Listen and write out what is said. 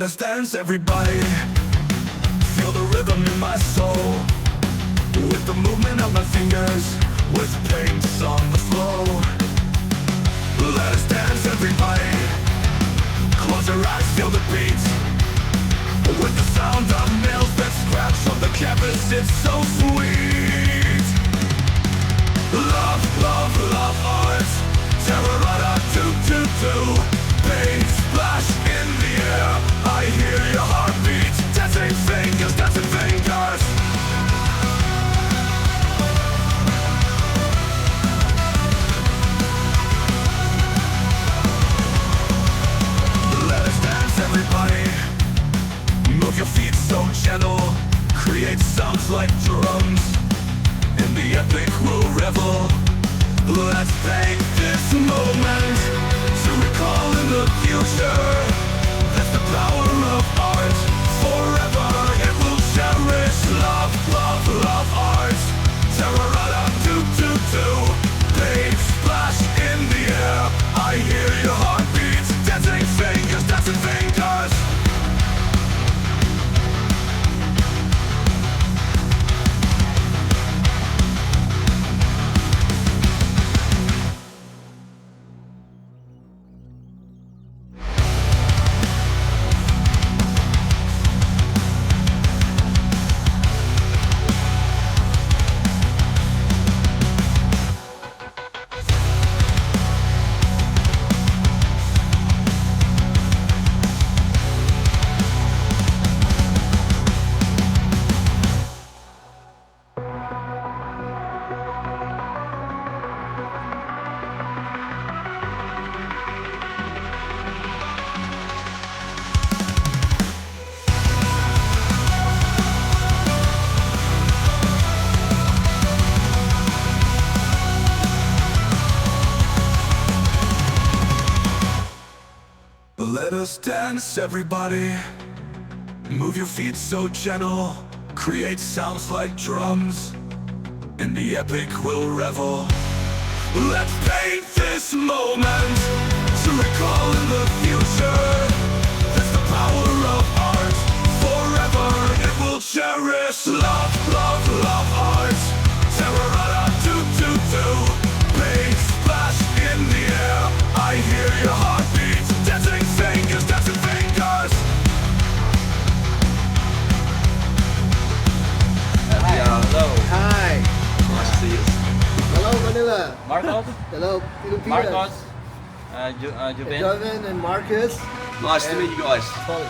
us dance, everybody. Feel the rhythm in my soul, with the movement of my fingers, with paints on the floor. Let us dance, everybody. Close your eyes, feel the beat, with the sound of nails that scratch on the canvas. It's so sweet. Love, love, love art. Terrorata, do. Paint splash in the air. I hear your heartbeat. Dancing fingers, dancing fingers. Let us dance, everybody. Move your feet so gentle. Create sounds like drums. In the epic we'll revel. Let's take this moment to recall in the future. That's the power of art. Forever it will cherish. Love, love, love art. Terrorata, do. Paint splash in the air. I hear your heartbeat. Dancing fingers, dancing fingers. Let us dance, everybody. Move your feet so gentle. Create sounds like drums. In the epic we'll revel. Let's paint this moment to recall in the future. That's the power of art. Forever it will cherish. Love, love, love art. Terrorata, do. Paint splash in the air. I hear your heartbeat. Dancing fingers, dancing fingers. Hello. Hi. Nice to see you. Hello, Manila. Marcos? Hello, Pilipinas. Marcos? Juven? Joven and Marcus. Nice to meet you guys. Polly.